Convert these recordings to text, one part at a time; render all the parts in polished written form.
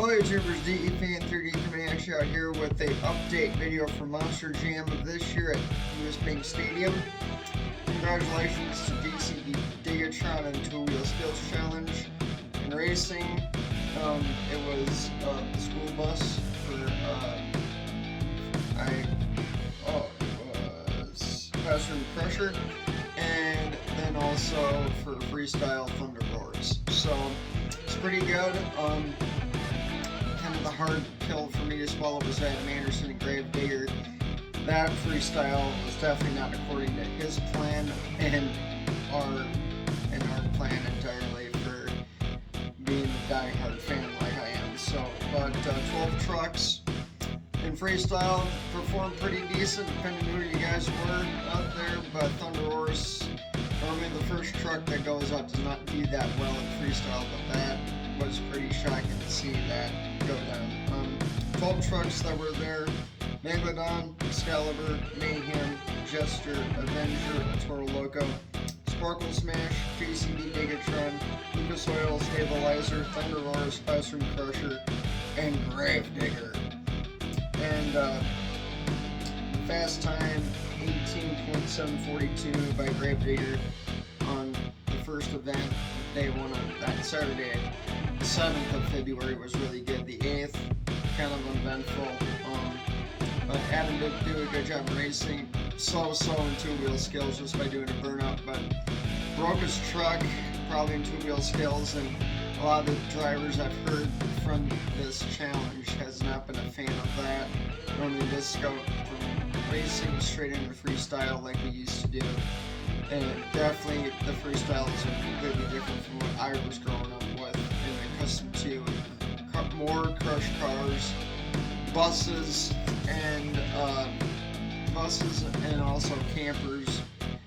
Hello YouTubers, DEFan3D coming at you out here with an update video for Monster Jam of this year at US Bank Stadium. Congratulations to DCB Digatron and Two Wheel Skills Challenge. In racing, it was the school bus for, Classroom Crusher, and then also for Freestyle Thunder Roars. So, it's pretty good. Kind of the hard kill for me to swallow was Adam Anderson and Gravedigger. That freestyle was definitely not according to his plan and our plan entirely for being a die-hard fan like I am. So, but 12 trucks in freestyle performed pretty decent, depending on who you guys were out there. But Thunder Roars, normally the first truck that goes up does not do that well in freestyle, but that was pretty shocking to see that go down. 12 trucks that were there: Megalodon, Excalibur, Mayhem, Jester, Avenger, Toro Loco, Sparkle Smash, JCB Digatron, Lucas Oil, Stabilizer, Thunder Roars, Classroom Crusher, and Gravedigger. And the fast time 18.742 by Gravedigger on the first event, day one on that Saturday. The 7th of February was really good. The 8th, kind of uneventful. But Adam did do a good job racing. So in two-wheel skills just by doing a burnout, but broke his truck probably in two-wheel skills, and a lot of the drivers I've heard from this challenge has not been a fan of that. Normally this go from racing straight into freestyle like we used to do, and definitely the freestyle is completely different from what I was growing up with and accustomed to. More crush cars, buses, and also campers.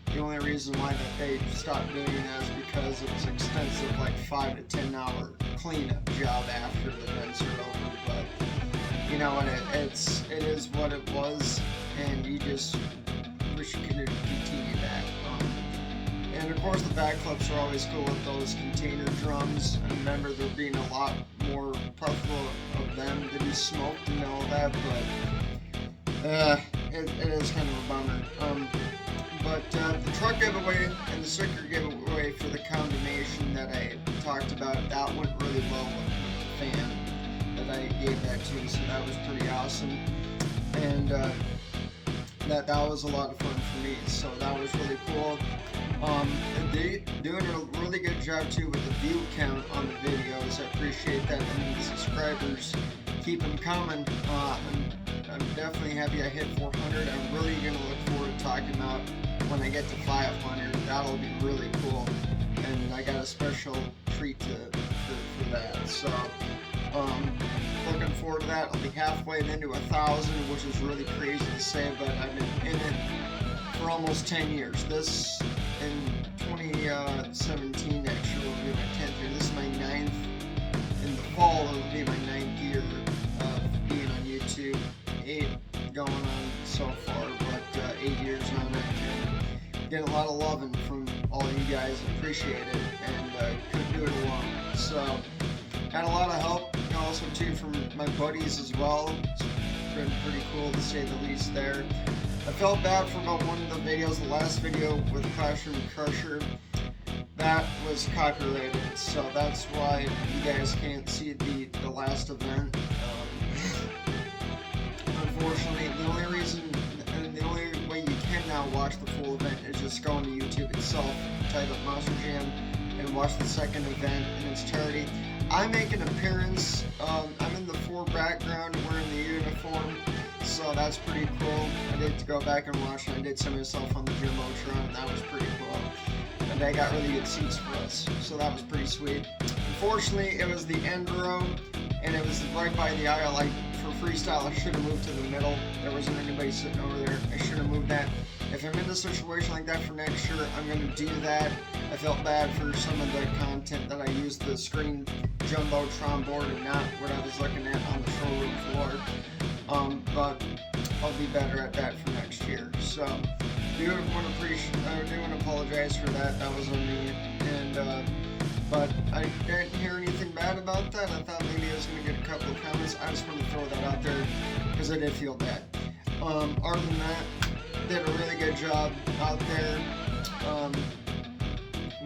The only reason why that they stopped doing that is because it was extensive, like 5 to 10 hour cleanup job after the events are over. But you know what, it is what it was, and you just wish you could continue that. And of course the backflips are always cool with those container drums. I remember there being a lot more puffle of them to be smoked and all that, but it is kind of a bummer. But the truck giveaway and the sticker giveaway for the combination that I talked about, that went really well with the fan that I gave that to, so that was pretty awesome. And that was a lot of fun for me, so that was really cool. And they doing a really good job too with the view count on the videos. I appreciate that. And the subscribers, keep them coming. I'm definitely happy I hit 400. I'm really going to look forward to talking about when I get to 500. That'll be really cool, and I got a special treat for that. So looking forward to that. I'll be halfway into 1,000, which is really crazy to say, but I've been in it for almost 10 years. This in 2017 next year will be my 10th year. This is my 9th. In the fall it will be my 9th year of being on YouTube. 8 going on so far, but 8 years on it, and getting a lot of loving from all you guys. Appreciate it, and couldn't do it alone. So had a lot of help also too from my buddies as well. It's been pretty cool to say the least there. I felt bad for about one of the videos, the last video with Classroom Crusher. That was copyrighted, so that's why you guys can't see the last event. Unfortunately, the only way you can now watch the full event is just go into YouTube itself, type up Monster Jam, and watch the second event in its entirety. I make an appearance. I'm in the 4 background, wearing the uniform, so that's pretty cool. I did go back and watch, and I did see myself on the Jumbotron, and that was pretty cool. And they got really good seats for us, so that was pretty sweet. Unfortunately, it was the end row, and it was right by the aisle. For freestyle, I should have moved to the middle. There wasn't anybody sitting over there. I should have moved that. If I'm in a situation like that for next year, I'm going to do that. I felt bad for some of the content that I used the screen Jumbotron board and not what I was looking at on the showroom floor. But I'll be better at that for next year. So I do want to apologize for that. That was on me. And but I didn't hear anything bad about that. I thought maybe I was going to get a couple of comments. I just wanted to throw that out there because I did feel bad. Other than that, did a really good job out there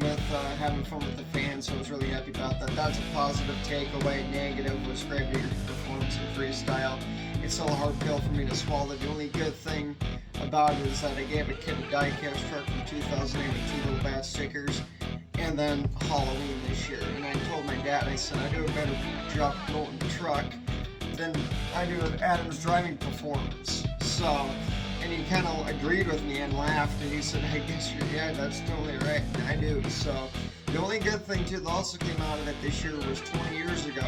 with having fun with the fans, so I was really happy about that. That's a positive takeaway. Negative was Gravedigger's performance in freestyle. It's still a hard pill for me to swallow. The only good thing about it is that I gave a kid a die-cast truck from 2008 with 2 little bat stickers, and then Halloween this year. And I told my dad, I said, I do a better job promoting the truck than I do of Adam's driving performance. So, and he kind of agreed with me and laughed, and he said, I guess that's totally right, and I do. So, the only good thing too that also came out of it this year was 20 years ago.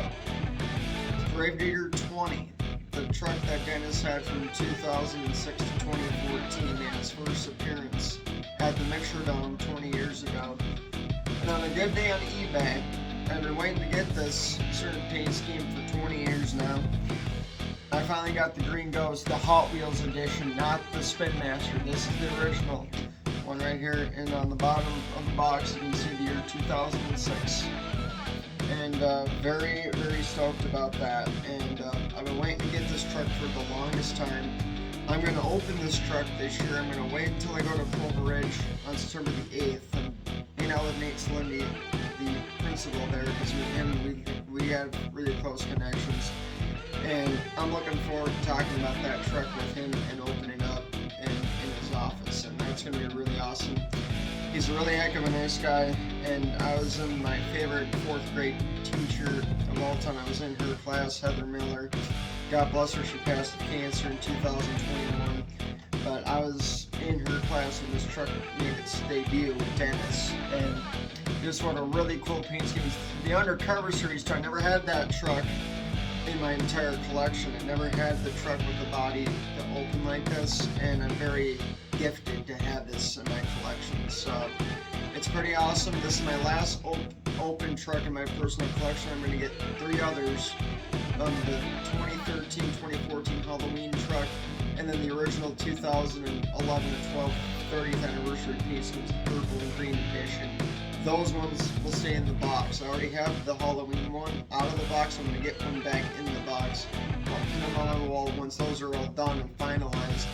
Gravedigger 20. The truck that Dennis had from 2006 to 2014 made its first appearance at the Mixer Dome 20 years ago. And on a good day on eBay, I've been waiting to get this certain paint scheme for 20 years now. I finally got the Green Ghost, the Hot Wheels edition, not the Spin Master. This is the original one right here, and on the bottom of the box you can see the year 2006. And very, very stoked about that. And I've been waiting to get this truck for the longest time. I'm going to open this truck this year. I'm going to wait until I go to Clover Ridge on September the 8th and hang out with Nate Slindy, the principal there, because with him we have really close connections. And I'm looking forward to talking about that truck with him and opening up in his office, and that's going to be really awesome. He's a really heck of a nice guy, and I was in my favorite 4th grade teacher of all time. I was in her class, Heather Miller. God bless her, she passed of cancer in 2021. But I was in her class when this truck made its debut with Dennis, and just what a really cool paint scheme. The Undercover Series, I never had that truck in my entire collection. I never had the truck with the body that open like this, and I'm very gifted to have this in my collection. So it's pretty awesome. This is my last open truck in my personal collection. I'm going to get 3 others. The 2013, 2014 Halloween truck, and then the original 2011 to 12 30th anniversary piece with purple and green edition. Those ones will stay in the box. I already have the Halloween one out of the box. I'm going to get one back in the box. I'll pin them on my wall. Once those are all done and finalized,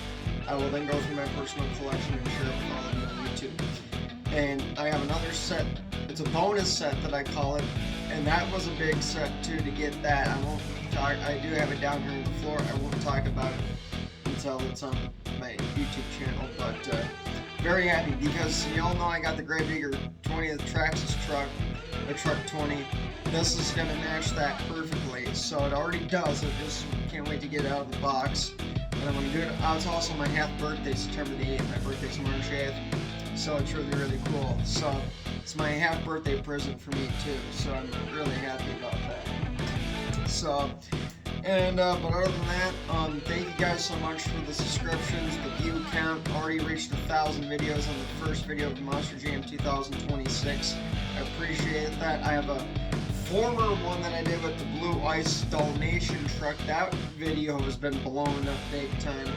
I will then go through my personal collection and share it with all of you on YouTube. And I have another set. It's a bonus set that I call it, and that was a big set too to get that. I won't talk. I do have it down here on the floor. I won't talk about it until it's on my YouTube channel, but very happy because you all know I got the Gravedigger 20th Traxxas truck, the truck 20. This is going to match that perfectly, so it already does. I just can't wait to get it out of the box. And I'm going to do it. It's also my half birthday, September the 8th. My birthday's March 8th, so it's really, really cool. So it's my half birthday present for me too, so I'm really happy about that. So, and but other than that, thank you guys so much for the subscriptions. The view count already reached 1,000 videos on the first video of Monster Jam 2026. I appreciate that. I have a former one that I did with the Blue Ice Dalmatian truck. That video has been blown up big time,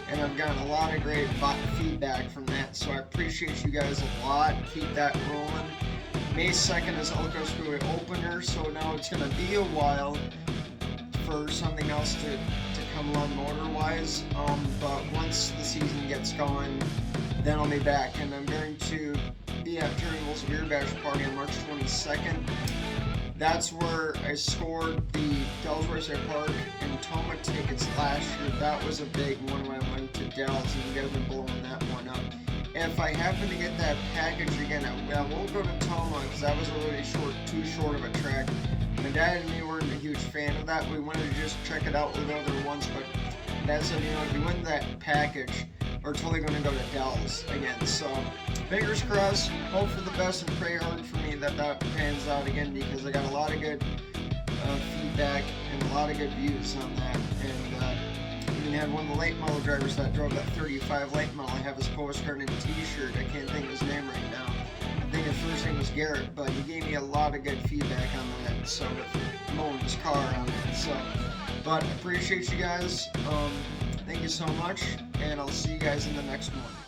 and I've gotten a lot of great feedback from that, so I appreciate you guys a lot. Keep that rolling. May 2nd is Elko Speedway opener, so now it's going to be a while for something else to come along motor-wise, but once the season gets going, then I'll be back, and I'm going to be at Jerry Wolf's Beer Bash Party on March 22nd. That's where I scored the Dells Raceway Park and Toma tickets last year. That was a big one when I went to Dells, and you guys have been blowing that one up. If I happen to get that package again, I won't go to Toma because that was a really too short of a track. My dad and me weren't a huge fan of that. We wanted to just check it out. We'll go there once, but Dad said, you know, if you win that package, we're totally going to go to Dells again. So, fingers crossed, hope for the best, and pray hard for me that that pans out again, because I got a lot of good feedback and a lot of good views on that. And even had one of the late model drivers that drove that 35 late model. I have his postcard and t-shirt. I can't think of his name right now. I think his first name was Garrett, but he gave me a lot of good feedback on that, so with mowing his car on it. So, but appreciate you guys. Thank you so much, and I'll see you guys in the next one.